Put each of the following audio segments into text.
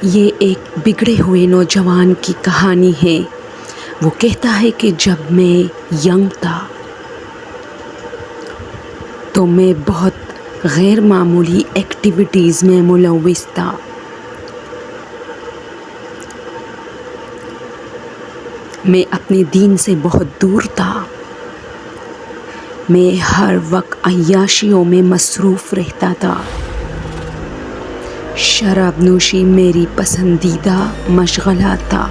یہ ایک بگڑے ہوئے نوجوان کی کہانی ہے۔ وہ کہتا ہے کہ جب میں ینگ تھا تو میں بہت غیر معمولی ایکٹیویٹیز میں ملوث تھا۔ میں اپنے دین سے بہت دور تھا۔ میں ہر وقت عیاشیوں میں مصروف رہتا تھا۔ شراب نوشی میری پسندیدہ مشغلہ تھا۔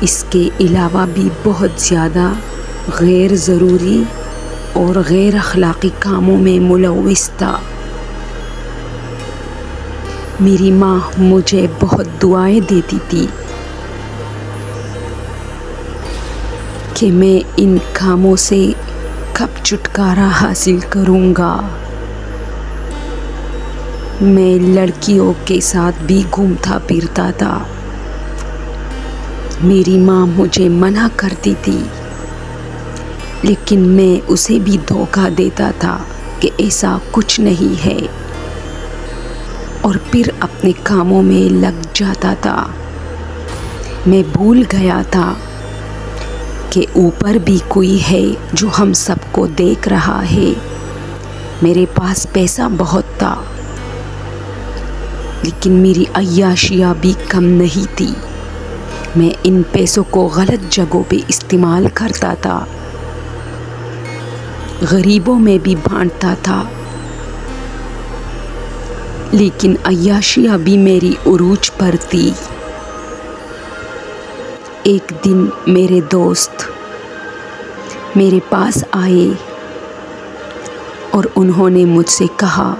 اس کے علاوہ بھی بہت زیادہ غیر ضروری اور غیر اخلاقی کاموں میں ملوث تھا۔ میری ماں مجھے بہت دعائیں دیتی تھی کہ میں ان کاموں سے کب چھٹکارا حاصل کروں گا۔ میں لڑکیوں کے ساتھ بھی گھومتا پھرتا تھا۔ میری ماں مجھے منع کرتی تھی، لیکن میں اسے بھی دھوکہ دیتا تھا کہ ایسا کچھ نہیں ہے، اور پھر اپنے کاموں میں لگ جاتا تھا۔ میں بھول گیا تھا کہ اوپر بھی کوئی ہے جو ہم سب کو دیکھ رہا ہے۔ میرے پاس پیسہ بہت تھا، لیکن میری عیاشیاں بھی کم نہیں تھی۔ میں ان پیسوں کو غلط جگہوں پہ استعمال کرتا تھا، غریبوں میں بھی بانٹتا تھا، لیکن عیاشیاں بھی میری عروج پر تھی۔ ایک دن میرے دوست میرے پاس آئے اور انہوں نے مجھ سے کہا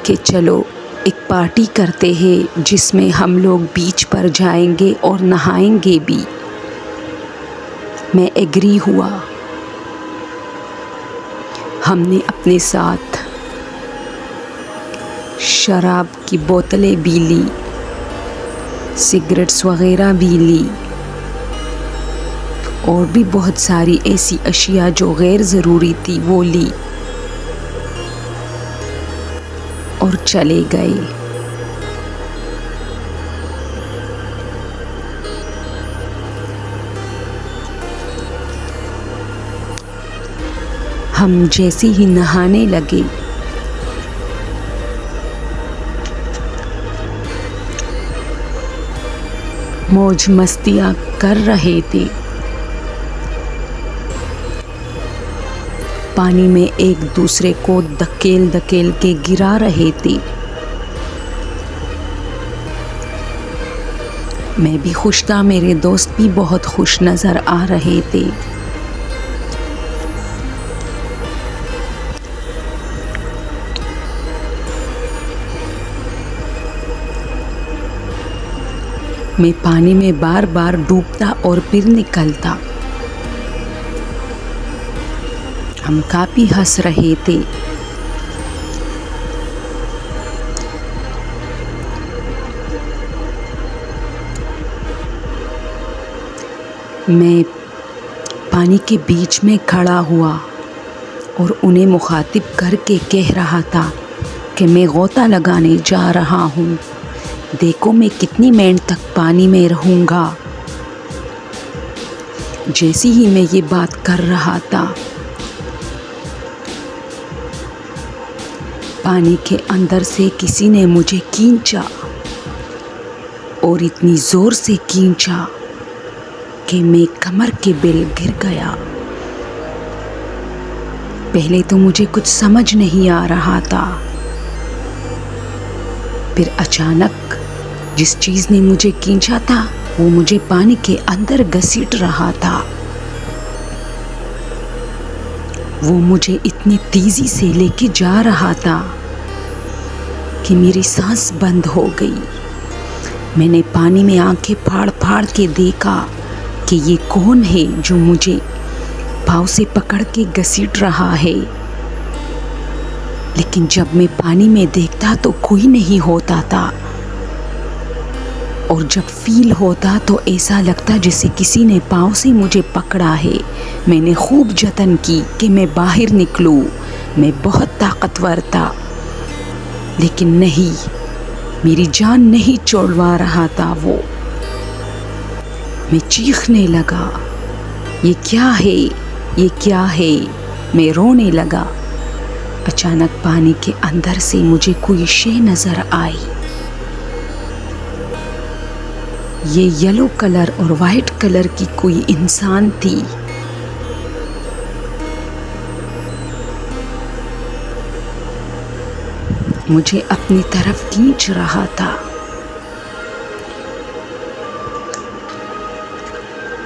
کہ چلو ایک پارٹی کرتے ہیں جس میں ہم لوگ بیچ پر جائیں گے اور نہائیں گے بھی۔ میں ایگری ہوا۔ ہم نے اپنے ساتھ شراب کی بوتلیں بھی لی، سگریٹس وغیرہ بھی لی، اور بھی بہت ساری ایسی اشیاء جو غیر ضروری تھی وہ لی، اور چلے گئے۔ ہم جیسے ہی نہانے لگے موج مستیاں کر رہے تھے، پانی میں ایک دوسرے کو دھکیل دھکیل کے گرا رہے تھے۔ میں بھی خوش تھا، میرے دوست بھی بہت خوش نظر آ رہے تھے۔ میں پانی میں بار بار ڈوبتا اور پھر نکلتا۔ ہم کافی ہنس رہے تھے۔ میں پانی کے بیچ میں کھڑا ہوا اور انہیں مخاطب کر کے کہہ رہا تھا کہ میں غوطہ لگانے جا رہا ہوں، دیکھو میں کتنی منٹ تک پانی میں رہوں گا۔ جیسے ہی میں یہ بات کر رہا تھا، پانی کے اندر سے کسی نے مجھے کھینچا، اور اتنی زور سے کھینچا کہ میں کمر کے بل گر گیا۔ پہلے تو مجھے کچھ سمجھ نہیں آ رہا تھا، پھر اچانک جس چیز نے مجھے کھینچا تھا وہ مجھے پانی کے اندر گھسیٹ رہا تھا۔ وہ مجھے اتنی تیزی سے لے کے جا رہا تھا کہ میری سانس بند ہو گئی۔ میں نے پانی میں آنکھیں پھاڑ پھاڑ کے دیکھا کہ یہ کون ہے جو مجھے پاؤں سے پکڑ کے گھسیٹ رہا ہے، لیکن جب میں پانی میں دیکھتا تو کوئی نہیں ہوتا تھا۔ اور جب فیل ہوتا تو ایسا لگتا جیسے کسی نے پاؤں سے مجھے پکڑا ہے۔ میں نے خوب جتن کی کہ میں باہر نکلوں، میں بہت طاقتور تھا، لیکن نہیں، میری جان نہیں چھوڑوا رہا تھا وہ۔ میں چیخنے لگا، یہ کیا ہے، یہ کیا ہے؟ میں رونے لگا۔ اچانک پانی کے اندر سے مجھے کوئی شے نظر آئی۔ یہ یلو کلر اور وائٹ کلر کی کوئی انسان تھی۔ مجھے اپنی طرف کھینچ رہا تھا۔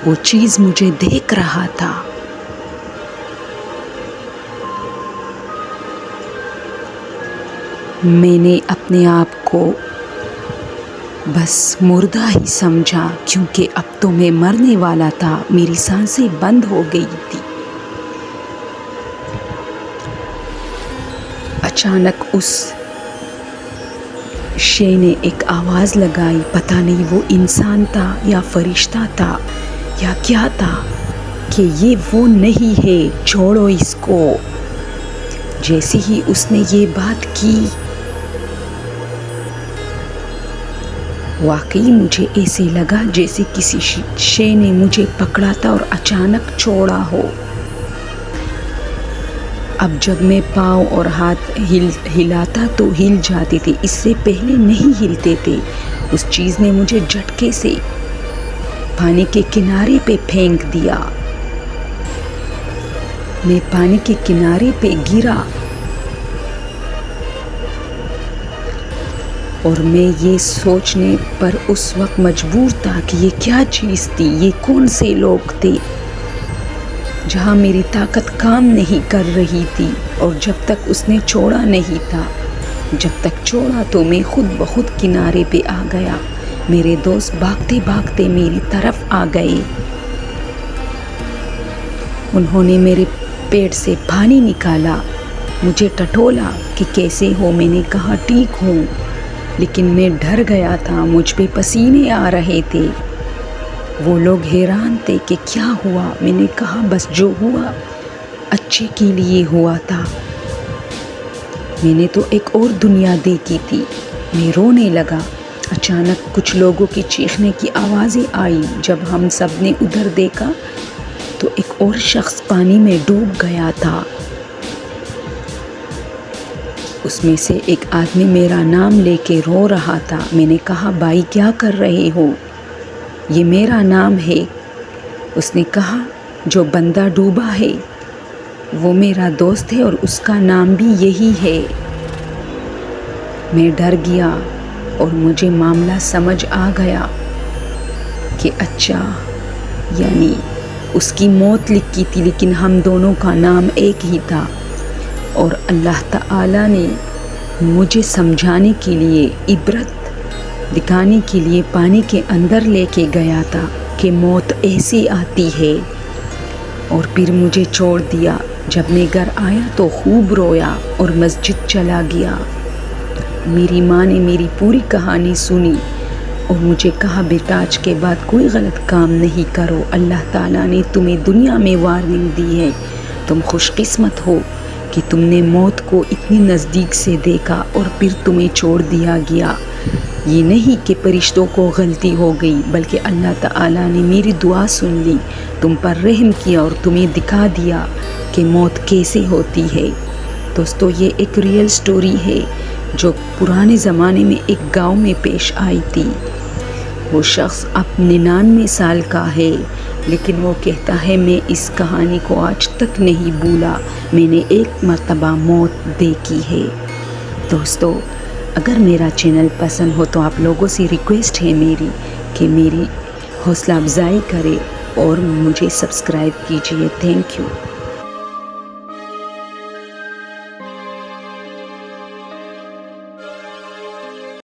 وہ چیز مجھے دیکھ رہا تھا۔ میں نے اپنے آپ کو بس مردہ ہی سمجھا، کیونکہ اب تو میں مرنے والا تھا، میری سانسیں بند ہو گئی تھی۔ اچانک اس شے نے ایک آواز لگائی، پتہ نہیں وہ انسان تھا یا فرشتہ تھا یا کیا تھا، کہ یہ وہ نہیں ہے، چھوڑو اس کو۔ جیسے ہی اس نے یہ بات کی، واقعی مجھے ایسے لگا جیسے کسی شے نے مجھے پکڑا تھا اور اچانک چھوڑا ہو۔ اب جب میں پاؤں اور ہاتھ ہلاتا تو ہل جاتے تھے، اس سے پہلے نہیں ہلتے تھے۔ اس چیز نے مجھے جھٹکے سے پانی کے کنارے پہ پھینک دیا۔ میں پانی کے کنارے پہ گرا اور میں یہ سوچنے پر اس وقت مجبور تھا کہ یہ کیا چیز تھی، یہ کون سے لوگ تھے، جہاں میری طاقت کام نہیں کر رہی تھی۔ اور جب تک اس نے چھوڑا نہیں تھا، جب تک چھوڑا تو میں خود بخود کنارے پہ آ گیا۔ میرے دوست بھاگتے بھاگتے میری طرف آ گئے۔ انہوں نے میرے پیٹ سے پانی نکالا، مجھے ٹٹولا کہ کیسے ہو؟ میں نے کہا ٹھیک ہوں، لیکن میں ڈر گیا تھا، مجھ پہ پسینے آ رہے تھے۔ وہ لوگ حیران تھے کہ کیا ہوا؟ میں نے کہا بس جو ہوا اچھے کے لیے ہوا تھا، میں نے تو ایک اور دنیا دیکھی تھی۔ میں رونے لگا۔ اچانک کچھ لوگوں کی چیخنے کی آوازیں آئی۔ جب ہم سب نے ادھر دیکھا تو ایک اور شخص پانی میں ڈوب گیا تھا۔ اس میں سے ایک آدمی میرا نام لے کے رو رہا تھا۔ میں نے کہا بھائی کیا کر رہے ہو؟ یہ میرا نام ہے۔ اس نے کہا جو بندہ ڈوبا ہے وہ میرا دوست ہے اور اس کا نام بھی یہی ہے۔ میں ڈر گیا اور مجھے معاملہ سمجھ آ گیا کہ اچھا، یعنی اس کی موت لکھی تھی لیکن ہم دونوں کا نام ایک ہی تھا۔ اور اللہ تعالیٰ نے مجھے سمجھانے کے لیے، عبرت دکھانے کے لیے پانی کے اندر لے کے گیا تھا کہ موت ایسی آتی ہے، اور پھر مجھے چھوڑ دیا۔ جب میں گھر آیا تو خوب رویا اور مسجد چلا گیا۔ میری ماں نے میری پوری کہانی سنی اور مجھے کہا بیٹا آج کے بعد کوئی غلط کام نہیں کرو، اللہ تعالیٰ نے تمہیں دنیا میں وارننگ دی ہے، تم خوش قسمت ہو کہ تم نے موت کو اتنی نزدیک سے دیکھا اور پھر تمہیں چھوڑ دیا گیا۔ یہ نہیں کہ فرشتوں کو غلطی ہو گئی، بلکہ اللہ تعالیٰ نے میری دعا سن لی، تم پر رحم کیا اور تمہیں دکھا دیا کہ موت کیسے ہوتی ہے۔ دوستو یہ ایک ریئل سٹوری ہے جو پرانے زمانے میں ایک گاؤں میں پیش آئی تھی۔ وہ شخص اب 99 سال کا ہے، لیکن وہ کہتا ہے میں اس کہانی کو آج تک نہیں بھولا، میں نے ایک مرتبہ موت دیکھی ہے۔ دوستو اگر میرا چینل پسند ہو تو آپ لوگوں سے ریکویسٹ ہے میری کہ میری حوصلہ افزائی کرے اور مجھے سبسکرائب کیجئے۔ Thank you.